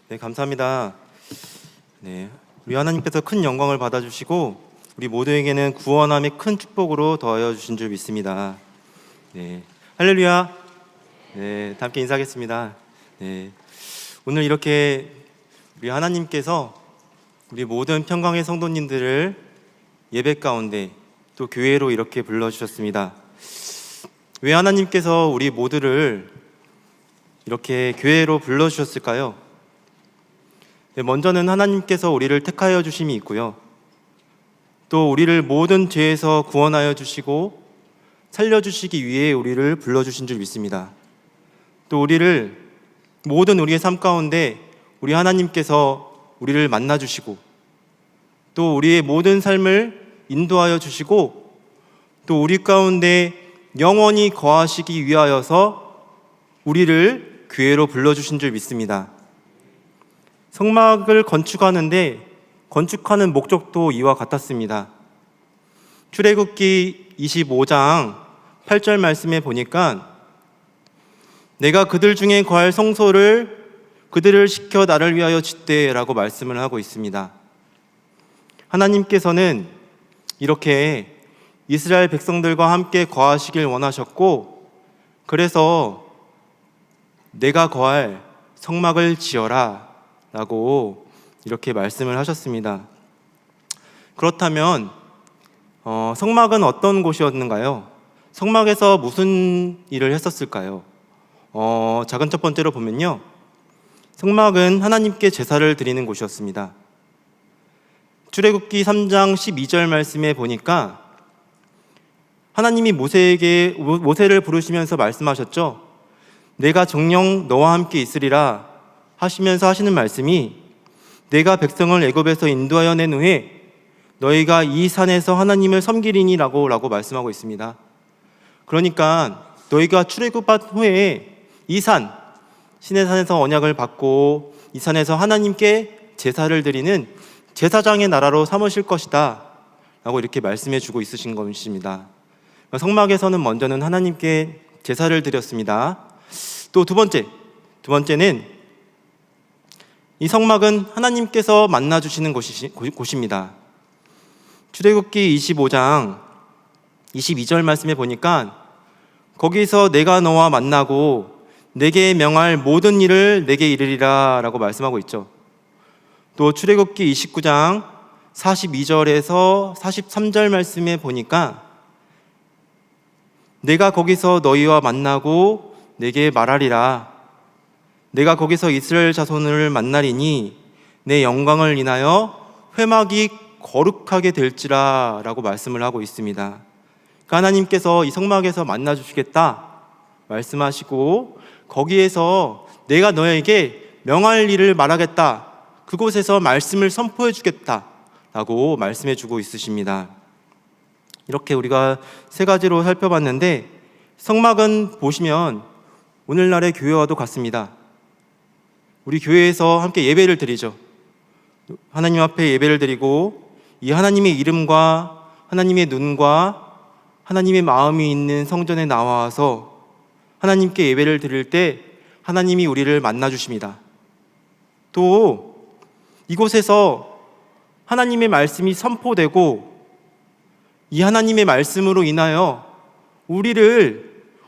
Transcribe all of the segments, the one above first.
네, 감사합니다. 네, 우리 하나님께서 큰 영광을 받아주시고 우리 모두에게는 구원함의 큰 축복으로 더하여 주신 줄 믿습니다. 네, 할렐루야. 네, 함께 인사하겠습니다. 네, 오늘 이렇게 우리 하나님께서 우리 모든 평강의 성도님들을 예배 가운데 또 교회로 이렇게 불러주셨습니다. 왜 하나님께서 우리 모두를 이렇게 교회로 불러주셨을까요? 네, 먼저는 하나님께서 우리를 택하여 주심이 있고요. 또 우리를 모든 죄에서 구원하여 주시고 살려주시기 위해 우리를 불러주신 줄 믿습니다. 또 우리를 모든 우리의 삶 가운데 우리 하나님께서 우리를 만나주시고 또 우리의 모든 삶을 인도하여 주시고 또 우리 가운데 영원히 거하시기 위하여서 우리를 교회로 불러주신 줄 믿습니다. 성막을 건축하는데 건축하는 목적도 이와 같았습니다. 출애굽기 25장 8절 말씀에 보니까 내가 그들 중에 거할 성소를 그들을 시켜 나를 위하여 짓되 라고 말씀을 하고 있습니다. 하나님께서는 이렇게 이스라엘 백성들과 함께 거하시길 원하셨고 그래서 내가 거할 성막을 지어라 라고 이렇게 말씀을 하셨습니다. 그렇다면 성막은 어떤 곳이었는가요? 성막에서 무슨 일을 했었을까요? 작은 첫 번째로 보면요, 성막은 하나님께 제사를 드리는 곳이었습니다. 출애굽기 3장 12절 말씀에 보니까 하나님이 모세를 부르시면서 말씀하셨죠. 내가 정녕 너와 함께 있으리라 하시면서 하시는 말씀이 내가 백성을 애굽에서 인도하여 낸 후에 너희가 이 산에서 하나님을 섬기리니 라고 말씀하고 있습니다. 그러니까 너희가 출애굽한 후에 이 산, 시내산에서 언약을 받고 이 산에서 하나님께 제사를 드리는 제사장의 나라로 삼으실 것이다 라고 이렇게 말씀해 주고 있으신 것입니다. 성막에서는 먼저는 하나님께 제사를 드렸습니다. 또 두 번째는 이 성막은 하나님께서 만나주시는 곳입니다. 출애굽기 25장 22절 말씀에 보니까 거기서 내가 너와 만나고 내게 명할 모든 일을 내게 이르리라 라고 말씀하고 있죠. 또 출애굽기 29장 42절에서 43절 말씀에 보니까 내가 거기서 너희와 만나고 내게 말하리라. 내가 거기서 이스라엘 자손을 만나리니 내 영광을 인하여 회막이 거룩하게 될지라 라고 말씀을 하고 있습니다. 그러니까 하나님께서 이 성막에서 만나주시겠다 말씀하시고 거기에서 내가 너에게 명할 일을 말하겠다, 그곳에서 말씀을 선포해 주겠다 라고 말씀해 주고 있으십니다. 이렇게 우리가 세 가지로 살펴봤는데 성막은 보시면 오늘날의 교회와도 같습니다. 우리 교회에서 함께 예배를 드리죠. 하나님 앞에 예배를 드리고 이 하나님의 이름과 하나님의 눈과 하나님의 마음이 있는 성전에 나와서 하나님께 예배를 드릴 때 하나님이 우리를 만나주십니다. 또 이곳에서 하나님의 말씀이 선포되고 이 하나님의 말씀으로 인하여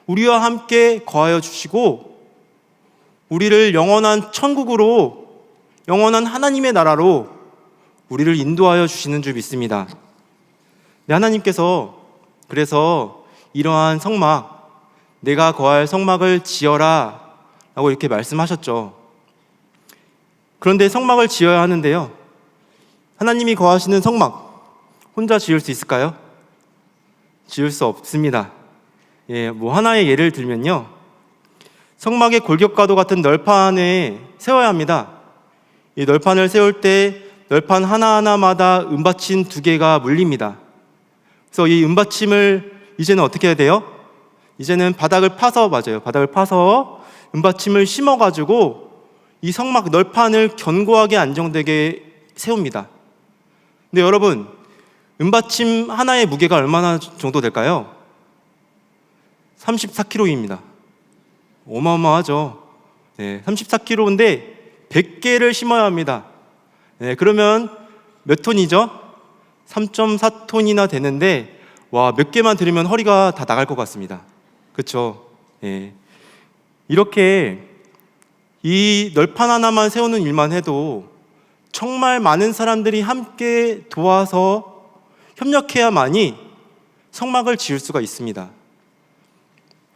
우리와 함께 거하여 주시고 우리를 영원한 천국으로, 영원한 하나님의 나라로 우리를 인도하여 주시는 줄 믿습니다. 네, 하나님께서 그래서 이러한 성막, 내가 거할 성막을 지어라 라고 이렇게 말씀하셨죠. 그런데 성막을 지어야 하는데요, 하나님이 거하시는 성막 혼자 지을 수 있을까요? 지을 수 없습니다. 하나의 예를 들면요, 성막의 골격과도 같은 널판에 세워야 합니다. 이 널판을 세울 때 널판 하나하나마다 은받침 2개가 물립니다. 그래서 이 은받침을 이제는 어떻게 해야 돼요? 이제는 바닥을 파서 은받침을 심어가지고 이 성막 널판을 견고하게 안정되게 세웁니다. 근데 여러분, 은받침 하나의 무게가 얼마나 정도 될까요? 34kg입니다. 어마어마하죠. 34kg인데 100개를 심어야 합니다. 네, 그러면 몇 톤이죠? 3.4톤이나 되는데 와, 몇 개만 들으면 허리가 다 나갈 것 같습니다. 그렇죠? 예. 이렇게 이 널판 하나만 세우는 일만 해도 정말 많은 사람들이 함께 도와서 협력해야만이 성막을 지을 수가 있습니다.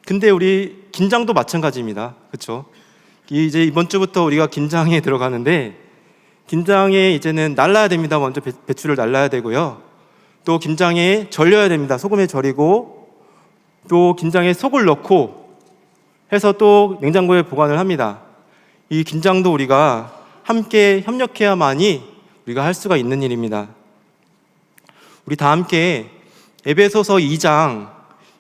근데 우리 긴장도 마찬가지입니다. 그렇죠? 이제 이번 주부터 우리가 긴장에 들어가는데 긴장에 이제는 날라야 됩니다. 먼저 배추를 날라야 되고요. 또 김장에 절여야 됩니다. 소금에 절이고 또 김장에 속을 넣고 해서 또 냉장고에 보관을 합니다. 이 김장도 우리가 함께 협력해야만이 우리가 할 수가 있는 일입니다. 우리 다 함께 에베소서 2장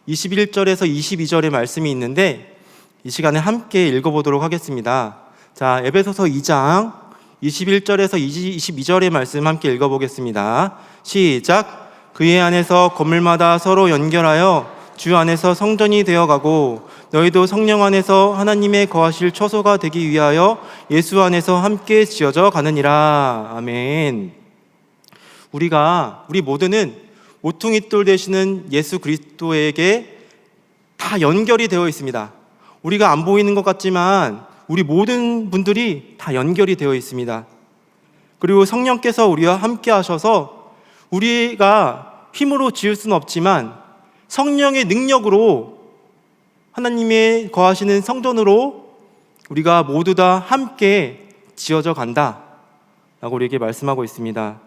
21절에서 22절의 말씀이 있는데 이 시간에 함께 읽어보도록 하겠습니다. 자, 에베소서 2장 21절에서 22절의 말씀 함께 읽어보겠습니다. 시작. 그의 안에서 건물마다 서로 연결하여 주 안에서 성전이 되어가고 너희도 성령 안에서 하나님의 거하실 처소가 되기 위하여 예수 안에서 함께 지어져 가느니라. 아멘. 우리 모두는 모퉁이돌 되시는 예수 그리스도에게 다 연결이 되어 있습니다. 우리가 안 보이는 것 같지만 우리 모든 분들이 다 연결이 되어 있습니다. 그리고 성령께서 우리와 함께 하셔서 우리가 힘으로 지을 수는 없지만 성령의 능력으로 하나님의 거하시는 성전으로 우리가 모두 다 함께 지어져 간다 라고 우리에게 말씀하고 있습니다.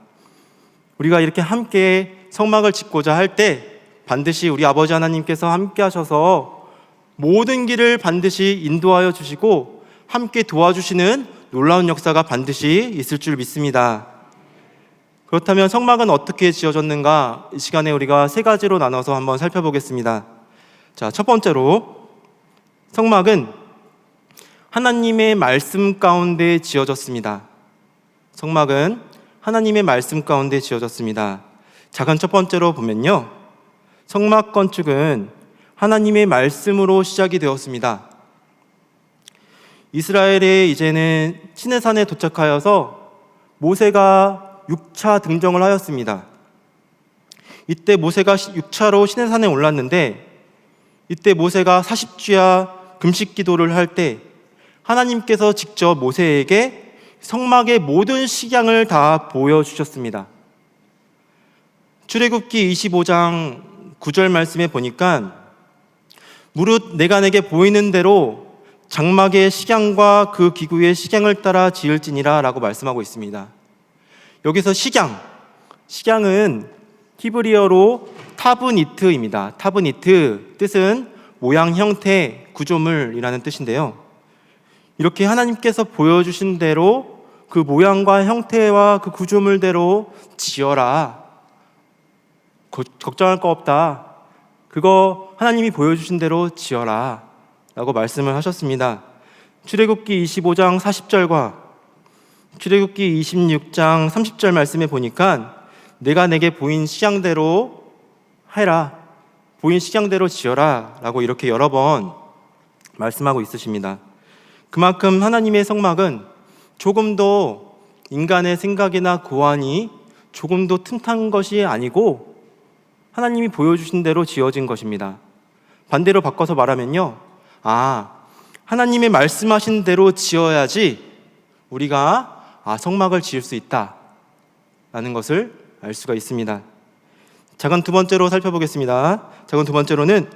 우리가 이렇게 함께 성막을 짓고자 할 때 반드시 우리 아버지 하나님께서 함께 하셔서 모든 길을 반드시 인도하여 주시고 함께 도와주시는 놀라운 역사가 반드시 있을 줄 믿습니다. 그렇다면 성막은 어떻게 지어졌는가? 이 시간에 우리가 세 가지로 나눠서 한번 살펴보겠습니다. 자, 첫 번째로 성막은 하나님의 말씀 가운데 지어졌습니다. 성막은 하나님의 말씀 가운데 지어졌습니다. 작은 첫 번째로 보면요, 성막 건축은 하나님의 말씀으로 시작이 되었습니다. 이스라엘에 이제는 시내산에 도착하여서 모세가 6차 등정을 하였습니다. 이때 모세가 6차로 시내산에 올랐는데 이때 모세가 40주야 금식 기도를 할 때 하나님께서 직접 모세에게 성막의 모든 식양을 다 보여주셨습니다. 출애굽기 25장 9절 말씀에 보니까 무릇 내가 내게 보이는 대로 장막의 식양과 그 기구의 식양을 따라 지을지니라 라고 말씀하고 있습니다. 여기서 식양은 히브리어로 타브니트입니다. 타브니트, 뜻은 모양, 형태, 구조물이라는 뜻인데요. 이렇게 하나님께서 보여주신 대로 그 모양과 형태와 그 구조물대로 지어라. 걱정할 거 없다. 그거 하나님이 보여주신 대로 지어라 라고 말씀을 하셨습니다. 출애굽기 25장 40절과 출애굽기 26장 30절 말씀에 보니까 내가 내게 보인 식양대로 해라, 보인 식양대로 지어라 라고 이렇게 여러 번 말씀하고 있으십니다. 그만큼 하나님의 성막은 조금도 인간의 생각이나 고안이 조금도 틈탄 것이 아니고 하나님이 보여주신 대로 지어진 것입니다. 반대로 바꿔서 말하면요, 하나님의 말씀하신 대로 지어야지 우리가 성막을 지을 수 있다라는 것을 알 수가 있습니다. 작은 두 번째로 살펴보겠습니다. 작은 두 번째로는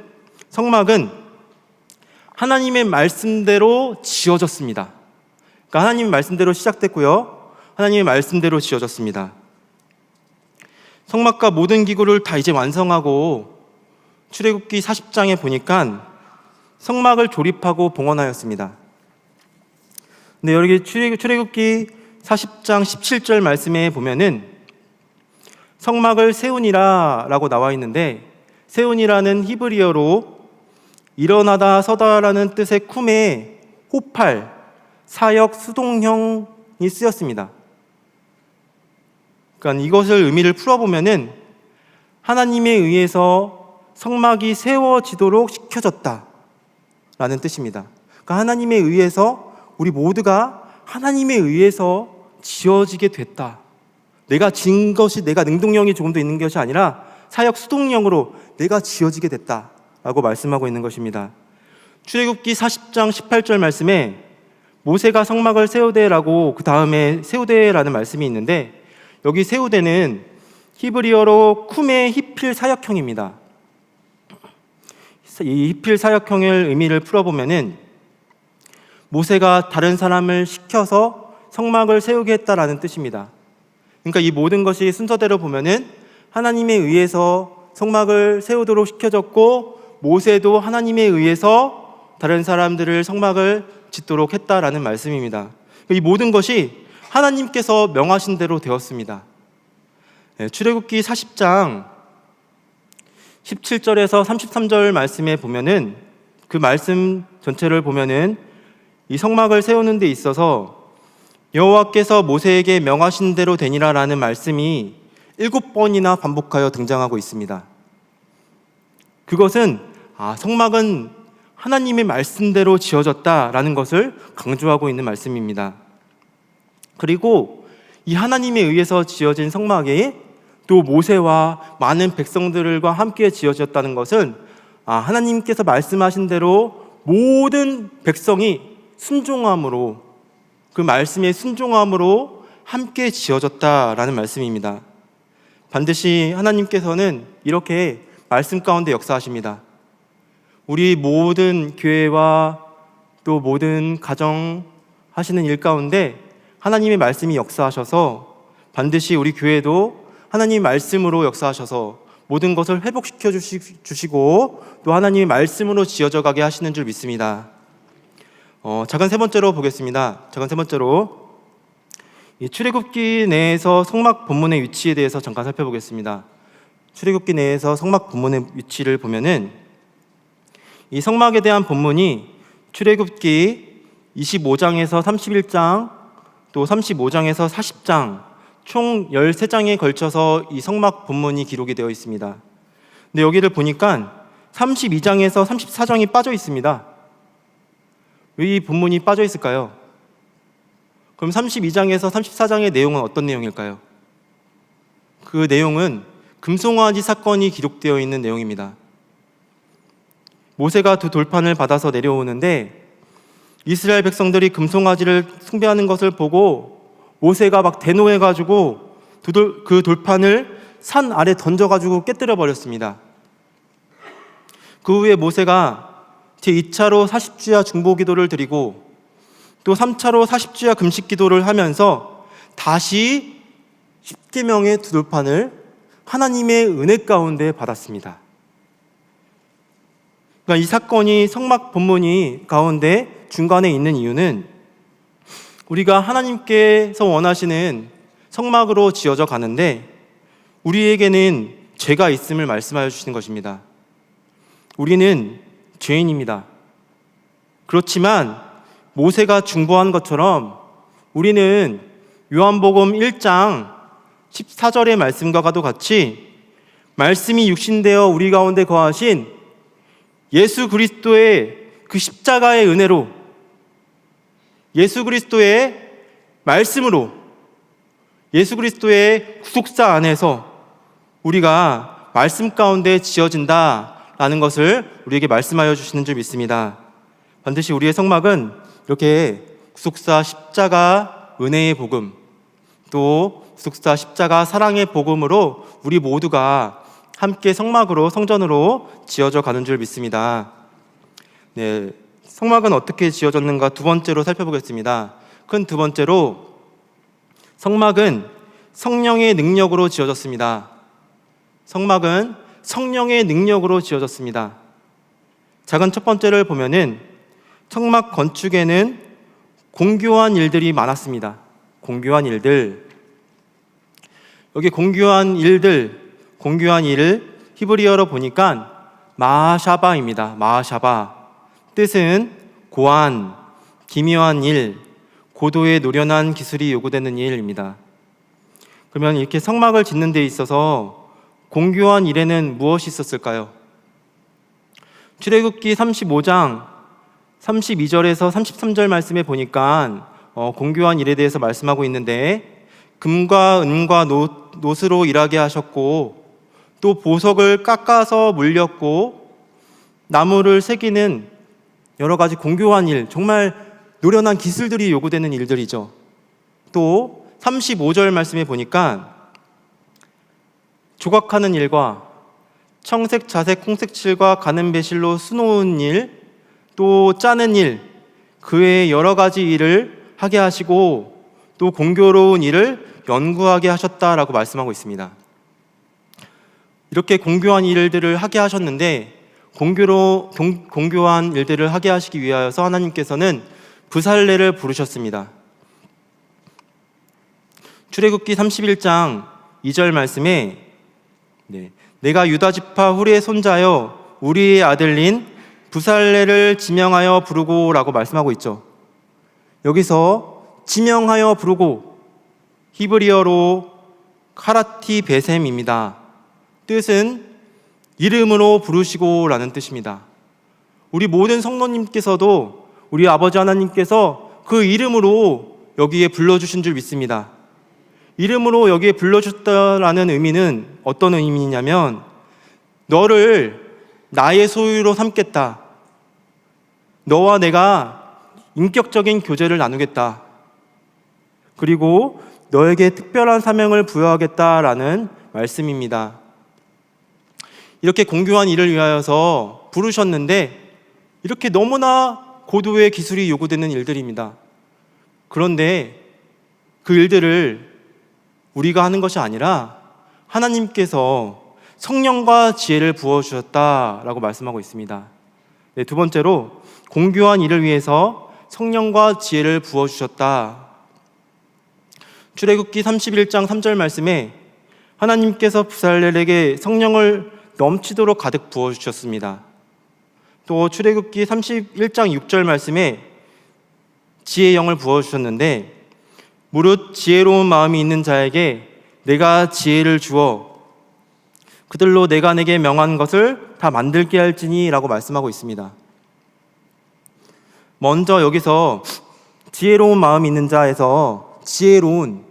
성막은 하나님의 말씀대로 지어졌습니다. 그러니까 하나님의 말씀대로 시작됐고요, 하나님의 말씀대로 지어졌습니다. 성막과 모든 기구를 다 이제 완성하고 출애굽기 40장에 보니까 성막을 조립하고 봉헌하였습니다. 근데 여기 출애굽기 40장 17절 말씀에 보면은 성막을 세우니라 라고 나와 있는데, 세우니라는 히브리어로 일어나다 서다라는 뜻의 쿰에 호팔, 사역, 수동형이 쓰였습니다. 그러니까 이것을 의미를 풀어보면은 하나님에 의해서 성막이 세워지도록 시켜졌다 라는 뜻입니다. 그러니까 하나님에 의해서 우리 모두가 하나님에 의해서 지어지게 됐다. 내가 지은 것이 내가 능동력이 조금 더 있는 것이 아니라 사역 수동력으로 내가 지어지게 됐다라고 말씀하고 있는 것입니다. 출애굽기 40장 18절 말씀에 모세가 성막을 세우되라고 그 다음에 세우되라는 말씀이 있는데, 여기 세우되는 히브리어로 쿠메 히필 사역형입니다. 이 히필 사역형의 의미를 풀어보면은 모세가 다른 사람을 시켜서 성막을 세우게 했다라는 뜻입니다. 그러니까 이 모든 것이 순서대로 보면은 하나님에 의해서 성막을 세우도록 시켜졌고, 모세도 하나님에 의해서 다른 사람들을 성막을 짓도록 했다라는 말씀입니다. 이 모든 것이 하나님께서 명하신 대로 되었습니다. 출애굽기 40장 17절에서 33절 말씀에 보면은, 그 말씀 전체를 보면은 이 성막을 세우는 데 있어서 여호와께서 모세에게 명하신 대로 되니라라는 말씀이 7번이나 반복하여 등장하고 있습니다. 그것은 성막은 하나님의 말씀대로 지어졌다라는 것을 강조하고 있는 말씀입니다. 그리고 이 하나님에 의해서 지어진 성막이 또 모세와 많은 백성들과 함께 지어졌다는 것은 하나님께서 말씀하신 대로 모든 백성이 순종함으로, 그 말씀에 순종함으로 함께 지어졌다라는 말씀입니다. 반드시 하나님께서는 이렇게 말씀 가운데 역사하십니다. 우리 모든 교회와 또 모든 가정 하시는 일 가운데 하나님의 말씀이 역사하셔서 반드시 우리 교회도 하나님의 말씀으로 역사하셔서 모든 것을 회복시켜 주시고 또 하나님의 말씀으로 지어져 가게 하시는 줄 믿습니다. 작은 세 번째로 보겠습니다. 작은 세 번째로 이 출애굽기 내에서 성막 본문의 위치에 대해서 잠깐 살펴보겠습니다. 출애굽기 내에서 성막 본문의 위치를 보면은 이 성막에 대한 본문이 출애굽기 25장에서 31장 또 35장에서 40장 총 13장에 걸쳐서 이 성막 본문이 기록이 되어 있습니다. 근데 여기를 보니까 32장에서 34장이 빠져 있습니다. 왜 이 본문이 빠져 있을까요? 그럼 32장에서 34장의 내용은 어떤 내용일까요? 그 내용은 금송아지 사건이 기록되어 있는 내용입니다. 모세가 두 돌판을 받아서 내려오는데 이스라엘 백성들이 금송아지를 숭배하는 것을 보고 모세가 막 대노해가지고 그 돌판을 산 아래 던져가지고 깨뜨려 버렸습니다. 그 후에 모세가 제2차로 40주야 중보기도를 드리고 또 3차로 40주야 금식기도를 하면서 다시 십계명의 두 돌판을 하나님의 은혜 가운데 받았습니다. 그러니까 이 사건이 성막 본문이 가운데 중간에 있는 이유는 우리가 하나님께서 원하시는 성막으로 지어져 가는데 우리에게는 죄가 있음을 말씀하여 주시는 것입니다. 우리는 죄인입니다. 그렇지만 모세가 중보한 것처럼 우리는 요한복음 1장 14절의 말씀과도 같이 말씀이 육신되어 우리 가운데 거하신 예수 그리스도의 그 십자가의 은혜로, 예수 그리스도의 말씀으로, 예수 그리스도의 구속사 안에서 우리가 말씀 가운데 지어진다라는 것을 우리에게 말씀하여 주시는 줄 믿습니다. 반드시 우리의 성막은 이렇게 구속사 십자가 은혜의 복음, 또 구속사 십자가 사랑의 복음으로 우리 모두가 함께 성막으로, 성전으로 지어져 가는 줄 믿습니다. 네, 성막은 어떻게 지어졌는가 두 번째로 살펴보겠습니다. 큰 두 번째로 성막은 성령의 능력으로 지어졌습니다. 성막은 성령의 능력으로 지어졌습니다. 작은 첫 번째를 보면은 성막 건축에는 공교한 일들이 많았습니다. 공교한 일들. 여기 공교한 일을 히브리어로 보니까 마하샤바입니다. 마하샤바. 뜻은 고안, 기묘한 일, 고도의 노련한 기술이 요구되는 일입니다. 그러면 이렇게 성막을 짓는 데 있어서 공교한 일에는 무엇이 있었을까요? 출애굽기 35장 32절에서 33절 말씀에 보니까 공교한 일에 대해서 말씀하고 있는데, 금과 은과 노스로 일하게 하셨고, 또 보석을 깎아서 물렸고, 나무를 새기는 여러 가지 공교한 일, 정말 노련한 기술들이 요구되는 일들이죠. 또 35절 말씀에 보니까 조각하는 일과 청색, 자색, 홍색칠과 가는 배실로 수놓은 일, 또 짜는 일, 그 외에 여러 가지 일을 하게 하시고 또 공교로운 일을 연구하게 하셨다라고 말씀하고 있습니다. 이렇게 공교한 일들을 하게 하셨는데, 공교한 일들을 하게 하시기 위하여서 하나님께서는 부살레를 부르셨습니다. 출애굽기 31장 2절 말씀에 내가 유다 지파 훌의 손자여 우리의 아들인 부살레를 지명하여 부르고 라고 말씀하고 있죠. 여기서 지명하여 부르고, 히브리어로 카라티 베셈입니다. 뜻은 이름으로 부르시고 라는 뜻입니다. 우리 모든 성도님께서도 우리 아버지 하나님께서 그 이름으로 여기에 불러주신 줄 믿습니다. 이름으로 여기에 불러주셨다라는 의미는 어떤 의미냐면, 너를 나의 소유로 삼겠다, 너와 내가 인격적인 교제를 나누겠다, 그리고 너에게 특별한 사명을 부여하겠다라는 말씀입니다. 이렇게 공교한 일을 위하여서 부르셨는데, 이렇게 너무나 고도의 기술이 요구되는 일들입니다. 그런데 그 일들을 우리가 하는 것이 아니라 하나님께서 성령과 지혜를 부어주셨다라고 말씀하고 있습니다. 두 번째로, 공교한 일을 위해서 성령과 지혜를 부어주셨다. 출애굽기 31장 3절 말씀에 하나님께서 부살렐에게 성령을 넘치도록 가득 부어주셨습니다. 또 출애굽기 31장 6절 말씀에 지혜의 영을 부어주셨는데, 무릇 지혜로운 마음이 있는 자에게 내가 지혜를 주어 그들로 내가 내게 명한 것을 다 만들게 할지니 라고 말씀하고 있습니다. 먼저 여기서 지혜로운 마음이 있는 자에서 지혜로운은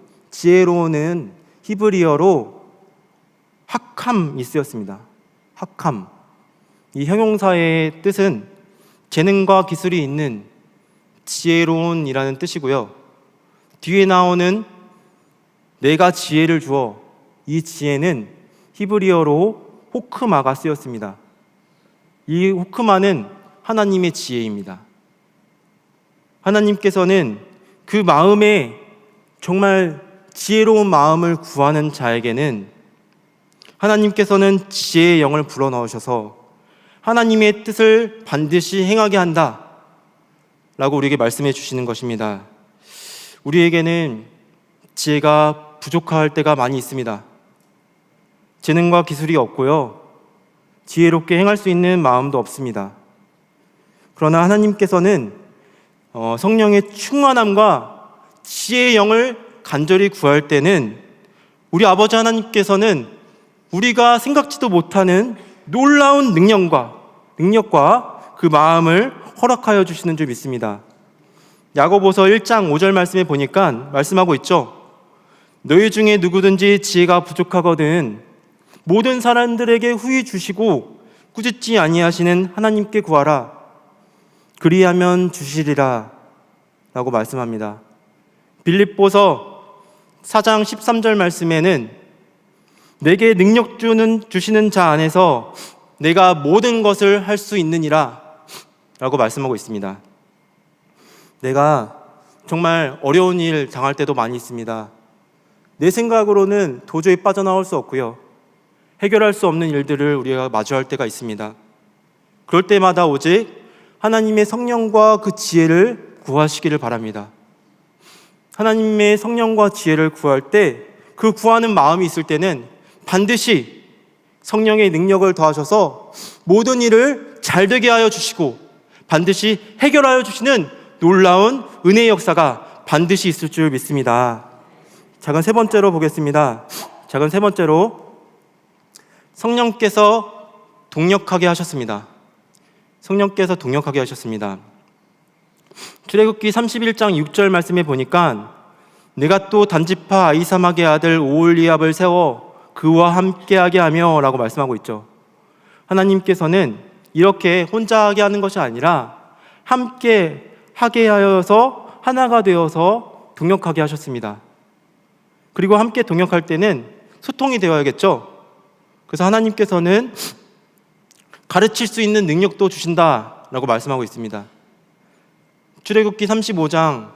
히브리어로 하캄이 쓰였습니다. 하캄. 이 형용사의 뜻은 재능과 기술이 있는, 지혜로운이라는 뜻이고요. 뒤에 나오는 내가 지혜를 주어, 이 지혜는 히브리어로 호크마가 쓰였습니다. 이 호크마는 하나님의 지혜입니다. 하나님께서는 그 마음에 정말 지혜로운 마음을 구하는 자에게는 하나님께서는 지혜의 영을 불어넣으셔서 하나님의 뜻을 반드시 행하게 한다 라고 우리에게 말씀해 주시는 것입니다. 우리에게는 지혜가 부족할 때가 많이 있습니다. 재능과 기술이 없고요, 지혜롭게 행할 수 있는 마음도 없습니다. 그러나 하나님께서는 성령의 충만함과 지혜의 영을 간절히 구할 때는 우리 아버지 하나님께서는 우리가 생각지도 못하는 놀라운 능력과 그 마음을 허락하여 주시는 줄 믿습니다. 야고보서 1장 5절 말씀에 보니까 말씀하고 있죠. 너희 중에 누구든지 지혜가 부족하거든 모든 사람들에게 후히 주시고 꾸짖지 아니하시는 하나님께 구하라. 그리하면 주시리라 라고 말씀합니다. 빌립보서 4장 13절 말씀에는 내게 능력 주시는 자 안에서 내가 모든 것을 할 수 있느니라 라고 말씀하고 있습니다. 내가 정말 어려운 일 당할 때도 많이 있습니다. 내 생각으로는 도저히 빠져나올 수 없고요, 해결할 수 없는 일들을 우리가 마주할 때가 있습니다. 그럴 때마다 오직 하나님의 성령과 그 지혜를 구하시기를 바랍니다. 하나님의 성령과 지혜를 구할 때, 그 구하는 마음이 있을 때는 반드시 성령의 능력을 더하셔서 모든 일을 잘 되게 하여 주시고 반드시 해결하여 주시는 놀라운 은혜의 역사가 반드시 있을 줄 믿습니다. 작은 세 번째로 보겠습니다. 작은 세 번째로, 성령께서 동력하게 하셨습니다. 성령께서 동력하게 하셨습니다. 출애굽기 31장 6절 말씀에 보니까 내가 또 단지파 아히사막의 아들 오홀리압을 세워 그와 함께하게 하며 라고 말씀하고 있죠. 하나님께서는 이렇게 혼자 하게 하는 것이 아니라 함께 하게 하여서 하나가 되어서 동역하게 하셨습니다. 그리고 함께 동역할 때는 소통이 되어야겠죠. 그래서 하나님께서는 가르칠 수 있는 능력도 주신다라고 말씀하고 있습니다. 출애굽기 35장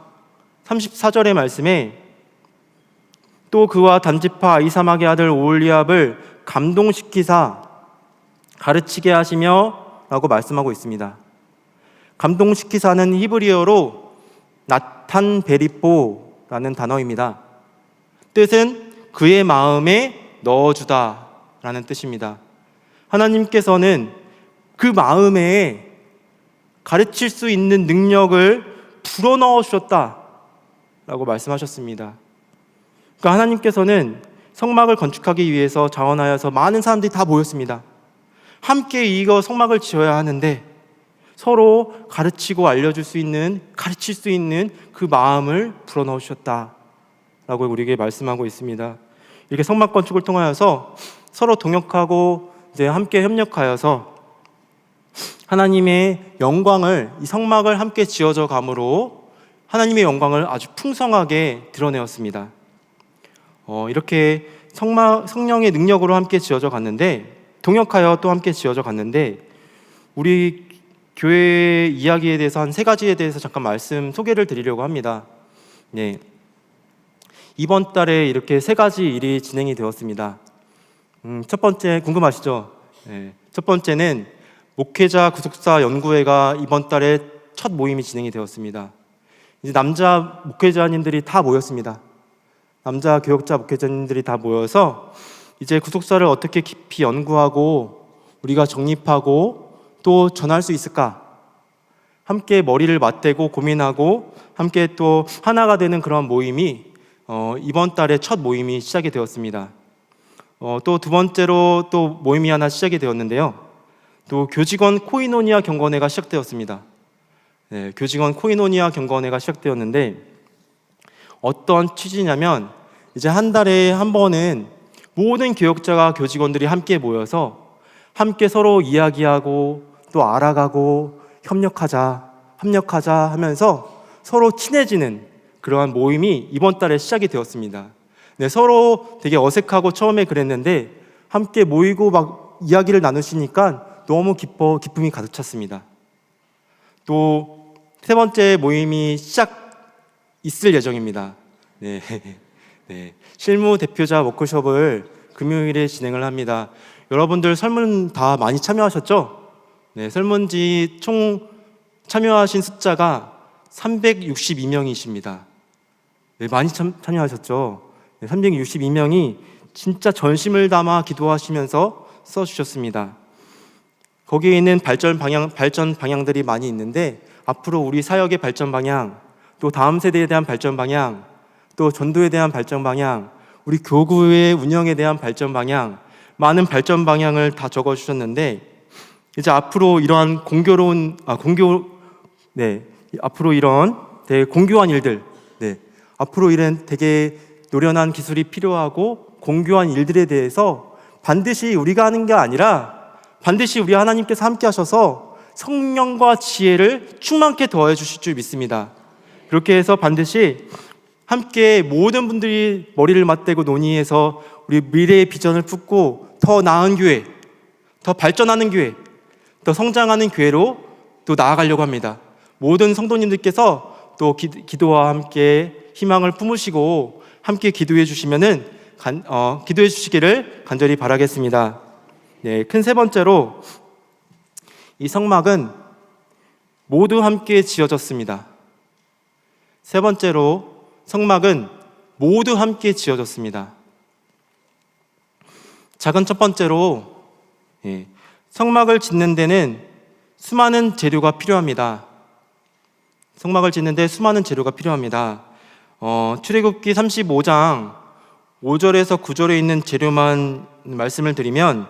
34절의 말씀에 또 그와 단지파 아히사막의 아들 오홀리압을 감동시키사 가르치게 하시며 라고 말씀하고 있습니다. 감동시키사는 히브리어로 나탄 베리뽀라는 단어입니다. 뜻은 그의 마음에 넣어주다 라는 뜻입니다. 하나님께서는 그 마음에 가르칠 수 있는 능력을 불어넣어 주셨다 라고 말씀하셨습니다. 그러니까 하나님께서는 성막을 건축하기 위해서 자원하여서 많은 사람들이 다 모였습니다. 함께 이거 성막을 지어야 하는데 서로 가르치고 알려줄 수 있는, 가르칠 수 있는 그 마음을 불어넣어 주셨다 라고 우리에게 말씀하고 있습니다. 이렇게 성막 건축을 통하여서 서로 동역하고 이제 함께 협력하여서 하나님의 영광을, 이 성막을 함께 지어져 감으로 하나님의 영광을 아주 풍성하게 드러내었습니다. 이렇게 성령의 능력으로 함께 지어져 갔는데, 동역하여 또 함께 지어져 갔는데, 우리 교회 이야기에 대해서 한 3가지에 대해서 잠깐 말씀 소개를 드리려고 합니다. 네. 이번 달에 이렇게 3가지 일이 진행이 되었습니다. 첫 번째 궁금하시죠? 네. 첫 번째는 목회자 구속사 연구회가 이번 달에 첫 모임이 진행이 되었습니다. 이제 남자 목회자님들이 다 모였습니다. 남자 교역자 목회자님들이 다 모여서 이제 구속사를 어떻게 깊이 연구하고 우리가 정립하고 또 전할 수 있을까? 함께 머리를 맞대고 고민하고 함께 또 하나가 되는 그런 모임이 이번 달에 첫 모임이 시작이 되었습니다. 또 두 번째로 또 모임이 하나 시작이 되었는데요. 또 교직원 코이노니아 경건회가 시작되었습니다. 네, 교직원 코이노니아 경건회가 시작되었는데 어떤 취지냐면 이제 한 달에 한 번은 모든 교역자가 교직원들이 함께 모여서 함께 서로 이야기하고 또 알아가고 협력하자 하면서 서로 친해지는 그러한 모임이 이번 달에 시작이 되었습니다. 네, 서로 되게 어색하고 처음에 그랬는데 함께 모이고 막 이야기를 나누시니까 너무 기쁨이 가득 찼습니다. 또 세 번째 모임이 있을 예정입니다. 네. 네. 실무 대표자 워크숍을 금요일에 진행을 합니다. 여러분들 설문 다 많이 참여하셨죠? 네, 설문지 총 참여하신 숫자가 362명이십니다. 네, 많이 참여하셨죠? 네, 362명이 진짜 전심을 담아 기도하시면서 써주셨습니다. 거기에 있는 발전 방향들이 많이 있는데 앞으로 우리 사역의 발전 방향, 또 다음 세대에 대한 발전 방향, 또 전도에 대한 발전 방향, 우리 교구의 운영에 대한 발전 방향, 많은 발전 방향을 다 적어주셨는데 이제 앞으로 이러한 앞으로 이런 되게 공교한 일들, 앞으로 이런 되게 노련한 기술이 필요하고 공교한 일들에 대해서 반드시 우리가 하는 게 아니라 반드시 우리 하나님께서 함께 하셔서 성령과 지혜를 충만케 더해 주실 줄 믿습니다. 그렇게 해서 반드시 함께 모든 분들이 머리를 맞대고 논의해서 우리 미래의 비전을 품고 더 나은 교회, 더 발전하는 교회, 더 성장하는 교회로 또 나아가려고 합니다. 모든 성도님들께서 또 기도와 함께 희망을 품으시고 함께 기도해 주시기를 간절히 바라겠습니다. 네, 큰 세 번째로 이 성막은 모두 함께 지어졌습니다. 세 번째로 성막은 모두 함께 지어졌습니다. 작은 첫 번째로 성막을 짓는 데는 수많은 재료가 필요합니다. 성막을 짓는데 수많은 재료가 필요합니다. 출애굽기 35장 5절에서 9절에 있는 재료만 말씀을 드리면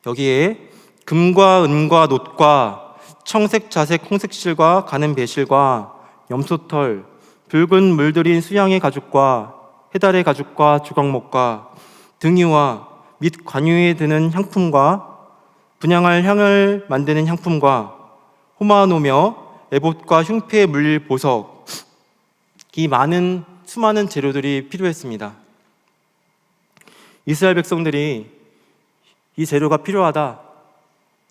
여기에 금과 은과 놋과 청색, 자색, 홍색 실과 가는 배실과 염소털, 붉은 물들인 수양의 가죽과 해달의 가죽과 조각목과 등유와 및 관유에 드는 향품과 분향할 향을 만드는 향품과 호마노며 에봇과 흉패에 물릴 보석, 이 수많은 재료들이 필요했습니다. 이스라엘 백성들이 이 재료가 필요하다,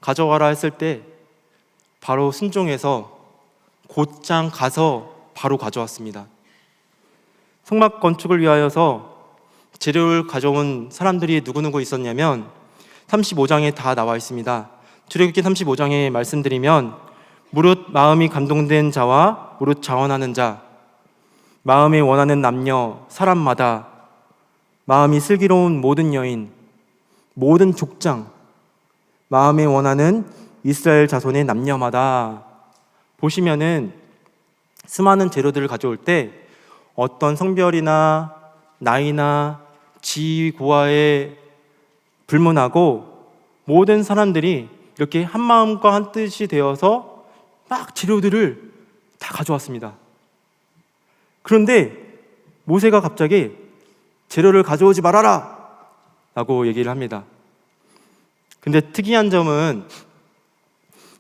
가져와라 했을 때 바로 순종해서 곧장 가서 바로 가져왔습니다. 성막 건축을 위하여서 재료를 가져온 사람들이 누구누구 있었냐면 35장에 다 나와 있습니다. 출애굽기 35장에 말씀드리면 무릇 마음이 감동된 자와 무릇 자원하는 자, 마음이 원하는 남녀 사람마다, 마음이 슬기로운 모든 여인, 모든 족장, 마음에 원하는 이스라엘 자손의 남녀마다, 보시면은 수많은 재료들을 가져올 때 어떤 성별이나 나이나 지위 고하에 불문하고 모든 사람들이 이렇게 한 마음과 한 뜻이 되어서 막 재료들을 다 가져왔습니다. 그런데 모세가 갑자기 재료를 가져오지 말아라 라고 얘기를 합니다. 근데 특이한 점은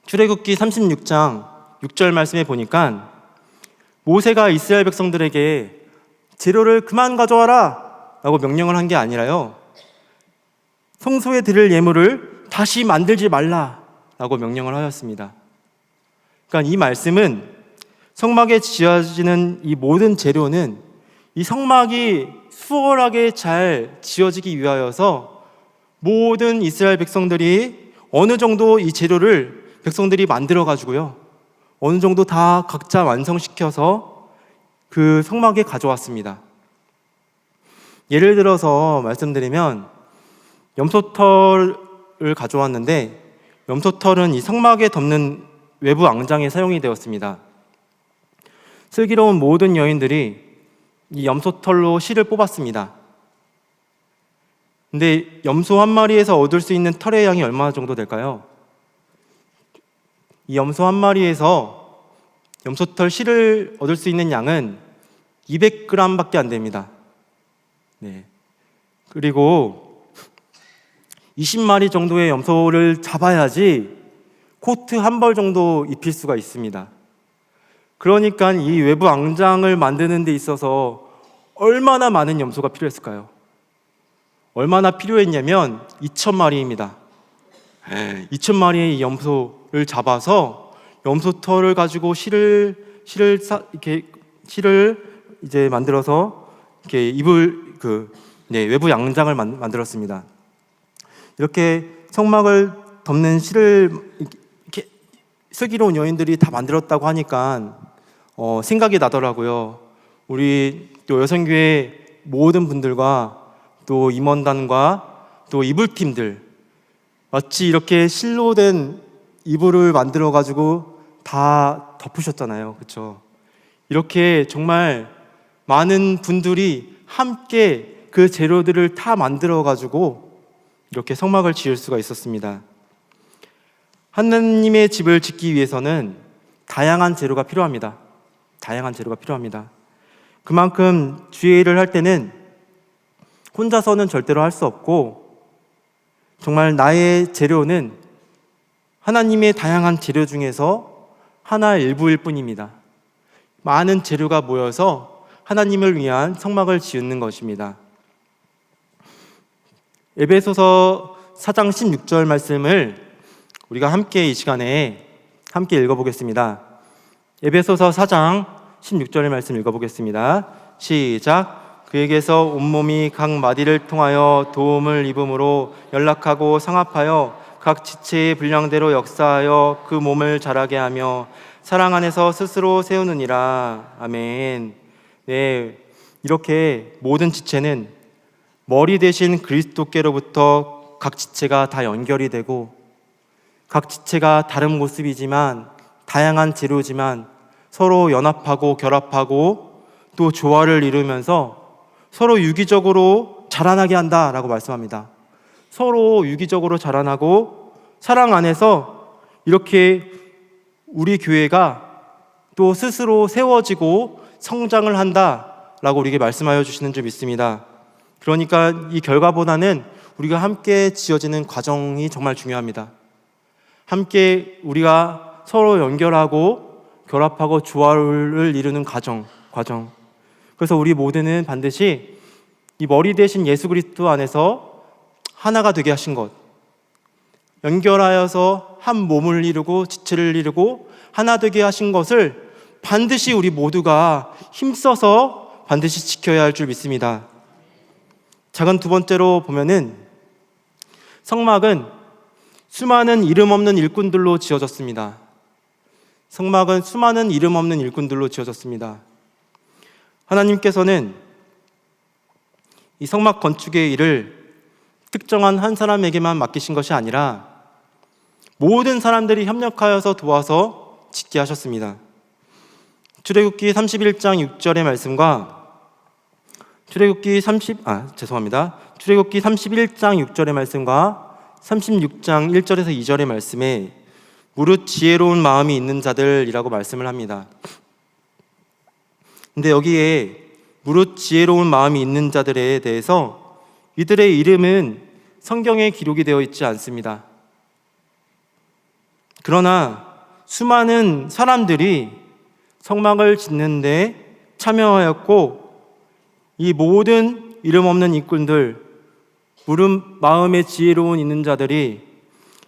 출애굽기 36장 6절 말씀에 보니까 모세가 이스라엘 백성들에게 재료를 그만 가져와라 라고 명령을 한 게 아니라요, 성소에 드릴 예물을 다시 만들지 말라 라고 명령을 하였습니다. 그러니까 이 말씀은 성막에 지어지는 이 모든 재료는 이 성막이 수월하게 잘 지어지기 위하여서 모든 이스라엘 백성들이 어느 정도 이 재료를 백성들이 만들어 가지고요, 어느 정도 다 각자 완성시켜서 그 성막에 가져왔습니다. 예를 들어서 말씀드리면 염소털을 가져왔는데, 염소털은 이 성막에 덮는 외부 앙장에 사용이 되었습니다. 슬기로운 모든 여인들이 이 염소털로 실을 뽑았습니다. 근데 염소 한 마리에서 얻을 수 있는 털의 양이 얼마 정도 될까요? 이 염소 한 마리에서 염소털 실을 얻을 수 있는 양은 200g 밖에 안 됩니다. 네. 그리고 20마리 정도의 염소를 잡아야지 코트 한 벌 정도 입힐 수가 있습니다. 그러니까 이 외부 앙장을 만드는 데 있어서 얼마나 많은 염소가 필요했을까요? 얼마나 필요했냐면 2,000마리입니다. 2,000마리의 염소를 잡아서 염소털을 가지고 실을 이제 만들어서 이렇게 입을 외부 양장을 만들었습니다. 이렇게 성막을 덮는 실을 이렇게 슬기로운 여인들이 다 만들었다고 하니까 생각이 나더라고요. 우리 또 여성교회 모든 분들과 또 임원단과 또 이불팀들, 마치 이렇게 실로 된 이불을 만들어 가지고 다 덮으셨잖아요. 그렇죠? 이렇게 정말 많은 분들이 함께 그 재료들을 다 만들어 가지고 이렇게 성막을 지을 수가 있었습니다. 하나님의 집을 짓기 위해서는 다양한 재료가 필요합니다. 다양한 재료가 필요합니다. 그만큼 주의 일을 할 때는 혼자서는 절대로 할 수 없고, 정말 나의 재료는 하나님의 다양한 재료 중에서 하나 일부일 뿐입니다. 많은 재료가 모여서 하나님을 위한 성막을 지은 것입니다. 에베소서 4장 16절 말씀을 우리가 함께 이 시간에 함께 읽어보겠습니다. 에베소서 4장 16절의 말씀 읽어보겠습니다. 시작. 그에게서 온몸이 각 마디를 통하여 도움을 입음으로 연락하고 상합하여 각 지체의 분량대로 역사하여 그 몸을 자라게 하며 사랑 안에서 스스로 세우느니라. 아멘. 네, 이렇게 모든 지체는 머리 대신 그리스도께로부터 각 지체가 다 연결이 되고, 각 지체가 다른 모습이지만 다양한 재료지만 서로 연합하고 결합하고 또 조화를 이루면서 서로 유기적으로 자라나게 한다라고 말씀합니다. 서로 유기적으로 자라나고 사랑 안에서 이렇게 우리 교회가 또 스스로 세워지고 성장을 한다라고 우리에게 말씀하여 주시는 줄 믿습니다. 그러니까 이 결과보다는 우리가 함께 지어지는 과정이 정말 중요합니다. 함께 우리가 서로 연결하고 결합하고 조화를 이루는 과정. 그래서 우리 모두는 반드시 이 머리 대신 예수 그리스도 안에서 하나가 되게 하신 것, 연결하여서 한 몸을 이루고 지체를 이루고 하나 되게 하신 것을 반드시 우리 모두가 힘써서 반드시 지켜야 할 줄 믿습니다. 작은 두 번째로 보면은 성막은 수많은 이름 없는 일꾼들로 지어졌습니다. 성막은 수많은 이름 없는 일꾼들로 지어졌습니다. 하나님께서는 이 성막 건축의 일을 특정한 한 사람에게만 맡기신 것이 아니라 모든 사람들이 협력하여서 도와서 짓게 하셨습니다. 출애굽기 31장 6절의 말씀과 출애굽기 31장 6절의 말씀과 36장 1절에서 2절의 말씀에 무릇 지혜로운 마음이 있는 자들이라고 말씀을 합니다. 근데 여기에 무릇 지혜로운 마음이 있는 자들에 대해서 이들의 이름은 성경에 기록이 되어 있지 않습니다. 그러나 수많은 사람들이 성막을 짓는데 참여하였고 이 모든 이름 없는 일꾼들, 무릇 마음에 지혜로운 있는 자들이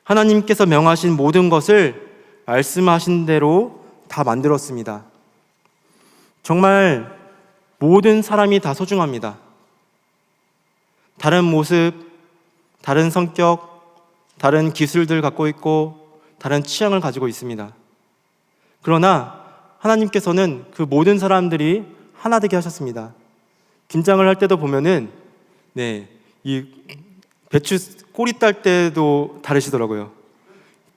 하나님께서 명하신 모든 것을 말씀하신 대로 다 만들었습니다. 정말 모든 사람이 다 소중합니다. 다른 모습, 다른 성격, 다른 기술들 갖고 있고 다른 취향을 가지고 있습니다. 그러나 하나님께서는 그 모든 사람들이 하나 되게 하셨습니다. 김장을 할 때도 보면은 이 배추 꼬리 딸 때도 다르시더라고요.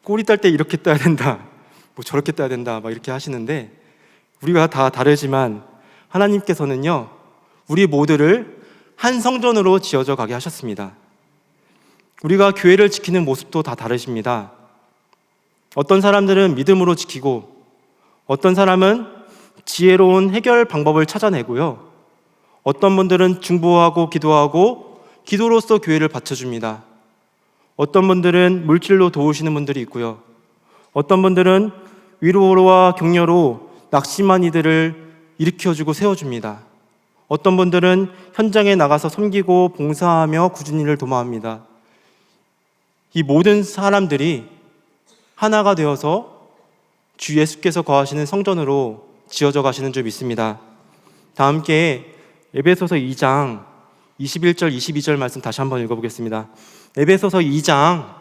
꼬리 딸 때 이렇게 따야 된다, 뭐 저렇게 따야 된다, 막 이렇게 하시는데 우리가 다 다르지만 하나님께서는요 우리 모두를 한 성전으로 지어져 가게 하셨습니다. 우리가 교회를 지키는 모습도 다 다르십니다. 어떤 사람들은 믿음으로 지키고 어떤 사람은 지혜로운 해결 방법을 찾아내고요, 어떤 분들은 중보하고 기도하고 기도로서 교회를 받쳐줍니다. 어떤 분들은 물질로 도우시는 분들이 있고요, 어떤 분들은 위로와 격려로 낙심한 이들을 일으켜주고 세워줍니다. 어떤 분들은 현장에 나가서 섬기고 봉사하며 굳은 일을 도모합니다. 이 모든 사람들이 하나가 되어서 주 예수께서 거하시는 성전으로 지어져 가시는 줄 믿습니다. 다 함께 에베소서 2장 21절 22절 말씀 다시 한번 읽어보겠습니다. 에베소서 2장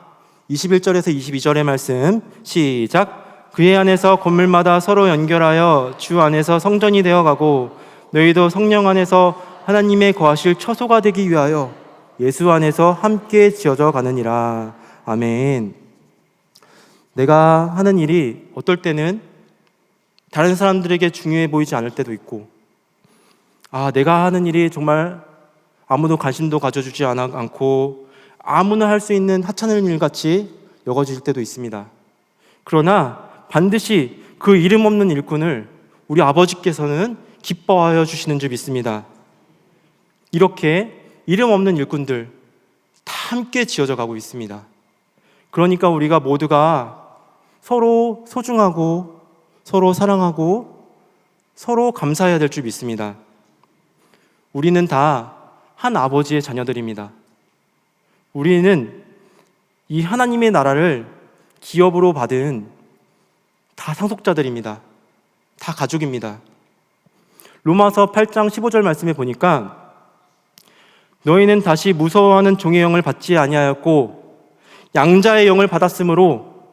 21절에서 22절의 말씀 시작. 그의 안에서 건물마다 서로 연결하여 주 안에서 성전이 되어가고 너희도 성령 안에서 하나님의 거하실 처소가 되기 위하여 예수 안에서 함께 지어져 가느니라. 아멘. 내가 하는 일이 어떨 때는 다른 사람들에게 중요해 보이지 않을 때도 있고, 내가 하는 일이 정말 아무도 관심도 가져주지 않고 아무나 할 수 있는 하찮은 일같이 여겨질 때도 있습니다. 그러나 반드시 그 이름 없는 일꾼을 우리 아버지께서는 기뻐하여 주시는 줄 믿습니다. 이렇게 이름 없는 일꾼들 다 함께 지어져 가고 있습니다. 그러니까 우리가 모두가 서로 소중하고 서로 사랑하고 서로 감사해야 될 줄 믿습니다. 우리는 다 한 아버지의 자녀들입니다. 우리는 이 하나님의 나라를 기업으로 받은 다 상속자들입니다. 다 가족입니다. 로마서 8장 15절 말씀에 보니까 너희는 다시 무서워하는 종의 영을 받지 아니하였고 양자의 영을 받았으므로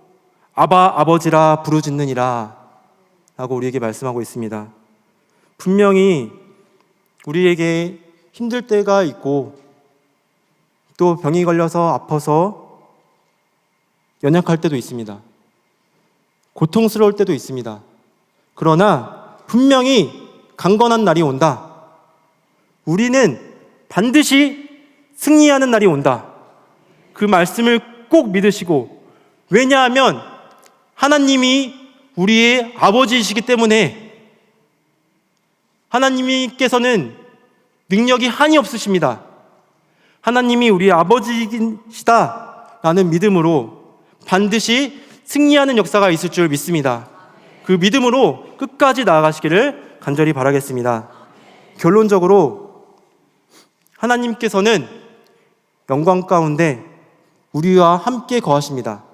아바 아버지라 부르짖느니라 라고 우리에게 말씀하고 있습니다. 분명히 우리에게 힘들 때가 있고 또 병이 걸려서 아파서 연약할 때도 있습니다. 고통스러울 때도 있습니다. 그러나 분명히 강건한 날이 온다. 우리는 반드시 승리하는 날이 온다. 그 말씀을 꼭 믿으시고, 왜냐하면 하나님이 우리의 아버지이시기 때문에 하나님께서는 능력이 한이 없으십니다. 하나님이 우리의 아버지이시다라는 믿음으로 반드시 승리하는 역사가 있을 줄 믿습니다. 그 믿음으로 끝까지 나아가시기를 간절히 바라겠습니다. 결론적으로 하나님께서는 영광 가운데 우리와 함께 거하십니다.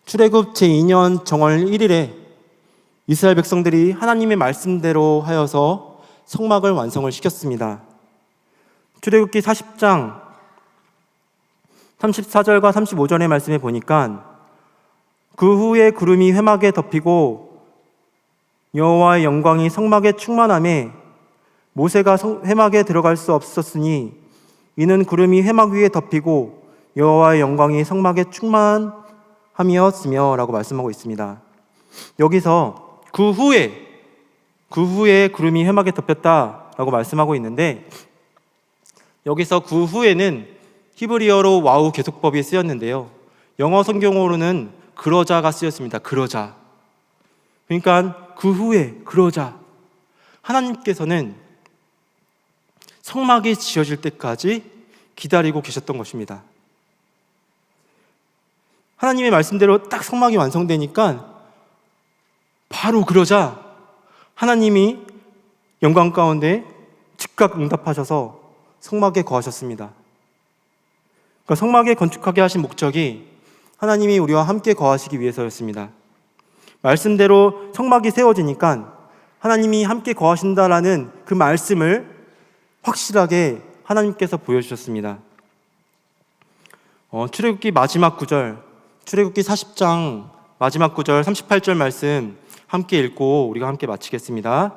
출애굽 제2년 정월 1일에 이스라엘 백성들이 하나님의 말씀대로 하여서 성막을 완성을 시켰습니다. 출애굽기 40장 34절과 35절의 말씀에 보니까 그 후에 구름이 회막에 덮이고 여호와의 영광이 성막에 충만하매 모세가 회막에 들어갈 수 없었으니 이는 구름이 회막 위에 덮이고 여호와의 영광이 성막에 충만함이었으며 라고 말씀하고 있습니다. 여기서 그 후에 구름이 회막에 덮였다라고 말씀하고 있는데, 여기서 그 후에는 히브리어로 와우 계속법이 쓰였는데요, 영어 성경어로는 그러자가 쓰였습니다. 그러자. 그러니까 그 후에 그러자 하나님께서는 성막이 지어질 때까지 기다리고 계셨던 것입니다. 하나님의 말씀대로 딱 성막이 완성되니까 바로 그러자 하나님이 영광 가운데 즉각 응답하셔서 성막에 거하셨습니다. 그러니까 성막에 건축하게 하신 목적이 하나님이 우리와 함께 거하시기 위해서였습니다. 말씀대로 성막이 세워지니까 하나님이 함께 거하신다라는 그 말씀을 확실하게 하나님께서 보여주셨습니다. 출애굽기 마지막 구절, 출애굽기 40장 마지막 구절 38절 말씀 함께 읽고 우리가 함께 마치겠습니다.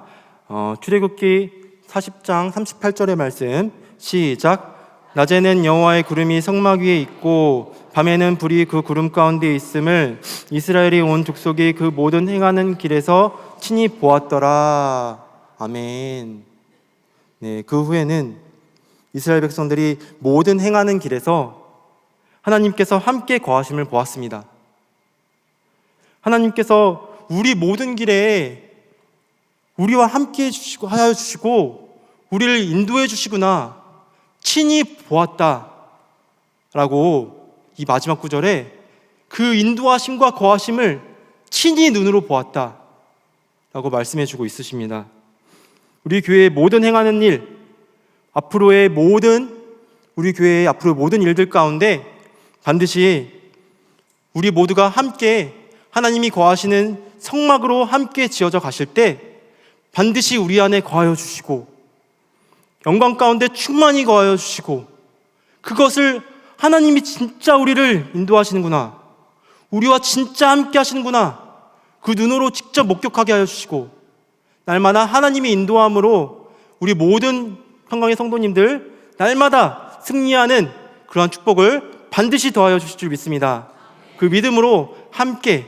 출애굽기 40장 38절의 말씀 시작. 낮에는 여호와의 구름이 성막 위에 있고 밤에는 불이 그 구름 가운데 있음을 이스라엘이 온 족속이 그 모든 행하는 길에서 친히 보았더라. 아멘. 네, 그 후에는 이스라엘 백성들이 모든 행하는 길에서 하나님께서 함께 거하심을 보았습니다. 하나님께서 우리 모든 길에 우리와 함께 해주시고 하여 주시고 우리를 인도해 주시구나 친히 보았다라고 이 마지막 구절에 그 인도하심과 거하심을 친히 눈으로 보았다라고 말씀해 주고 있으십니다. 우리 교회의 모든 행하는 일, 앞으로의 모든 우리 교회의 앞으로 모든 일들 가운데 반드시 우리 모두가 함께 하나님이 거하시는 성막으로 함께 지어져 가실 때 반드시 우리 안에 거하여 주시고 영광 가운데 충만히 거하여 주시고 그것을 하나님이 진짜 우리를 인도하시는구나, 우리와 진짜 함께 하시는구나, 그 눈으로 직접 목격하게 하여 주시고 날마다 하나님의 인도함으로 우리 모든 평강의 성도님들 날마다 승리하는 그러한 축복을 반드시 더하여 주실 줄 믿습니다. 그 믿음으로 함께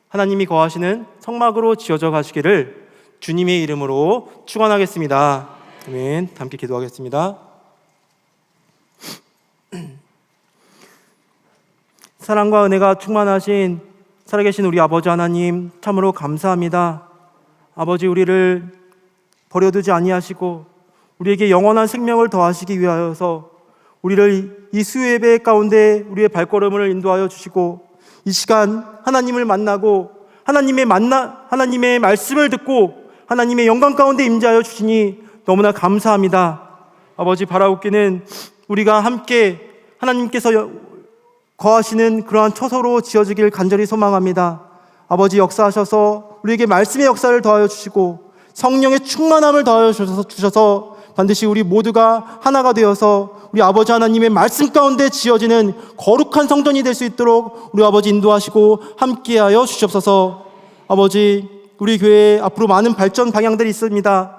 하나님이 거하시는 성막으로 지어져 가시기를 주님의 이름으로 축원하겠습니다. 아멘. 함께 기도하겠습니다. 사랑과 은혜가 충만하신 살아계신 우리 아버지 하나님, 참으로 감사합니다. 아버지, 우리를 버려두지 아니하시고 우리에게 영원한 생명을 더하시기 위하여서 우리를 이 수예배 가운데 우리의 발걸음을 인도하여 주시고 이 시간 하나님을 만나고 하나님의 말씀을 듣고 하나님의 영광 가운데 임재하여 주시니 너무나 감사합니다. 아버지, 바라옵기는 우리가 함께 하나님께서 거하시는 그러한 처소로 지어지길 간절히 소망합니다. 아버지, 역사하셔서 우리에게 말씀의 역사를 더하여 주시고 성령의 충만함을 더하여 주셔서 반드시 우리 모두가 하나가 되어서 우리 아버지 하나님의 말씀 가운데 지어지는 거룩한 성전이 될 수 있도록 우리 아버지 인도하시고 함께하여 주시옵소서. 아버지, 우리 교회에 앞으로 많은 발전 방향들이 있습니다.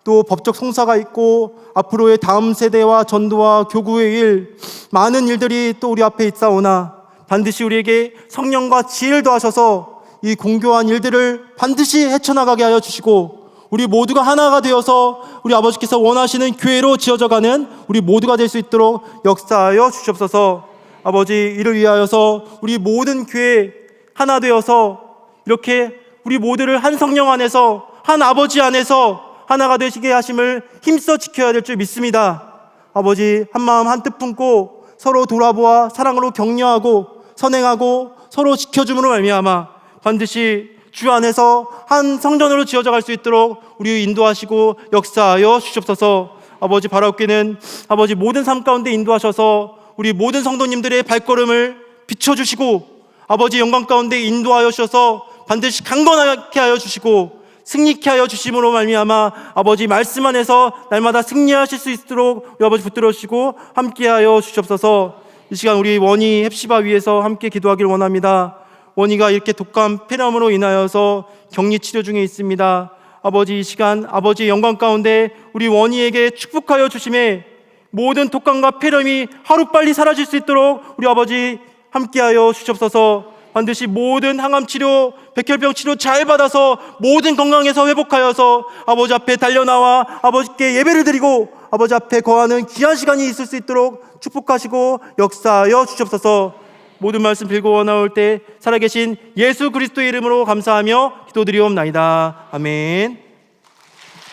또 법적 송사가 있고 앞으로의 다음 세대와 전도와 교구의 일, 많은 일들이 또 우리 앞에 있사오나 반드시 우리에게 성령과 지혜를 더하셔서 이 공교한 일들을 반드시 헤쳐나가게 하여 주시고 우리 모두가 하나가 되어서 우리 아버지께서 원하시는 교회로 지어져가는 우리 모두가 될 수 있도록 역사하여 주시옵소서. 아버지, 이를 위하여서 우리 모든 교회 하나 되어서 이렇게 우리 모두를 한 성령 안에서, 한 아버지 안에서 하나가 되시게 하심을 힘써 지켜야 될 줄 믿습니다. 아버지, 한 마음 한 뜻 품고 서로 돌아보아 사랑으로 격려하고 선행하고 서로 지켜줌으로 말미암아 반드시 주 안에서 한 성전으로 지어져 갈 수 있도록 우리 인도하시고 역사하여 주시옵소서. 아버지, 바라옵기는 아버지 모든 삶 가운데 인도하셔서 우리 모든 성도님들의 발걸음을 비춰주시고 아버지 영광 가운데 인도하여 주셔서 반드시 강건하게 하여 주시고 승리케 하여 주심으로 말미암아 아버지 말씀 안에서 날마다 승리하실 수 있도록 우리 아버지 붙들어 주시고 함께하여 주시옵소서. 이 시간 우리 원희 헵시바 위에서 함께 기도하기를 원합니다. 원희가 이렇게 독감 폐렴으로 인하여서 격리 치료 중에 있습니다. 아버지, 이 시간 아버지의 영광 가운데 우리 원희에게 축복하여 주심에 모든 독감과 폐렴이 하루빨리 사라질 수 있도록 우리 아버지 함께하여 주시옵소서. 반드시 모든 항암 치료, 백혈병 치료 잘 받아서 모든 건강에서 회복하여서 아버지 앞에 달려나와 아버지께 예배를 드리고 아버지 앞에 거하는 귀한 시간이 있을 수 있도록 축복하시고 역사하여 주시옵소서. 모든 말씀 빌고 원하올 때 살아계신 예수 그리스도의 이름으로 감사하며 기도드리옵나이다. 아멘.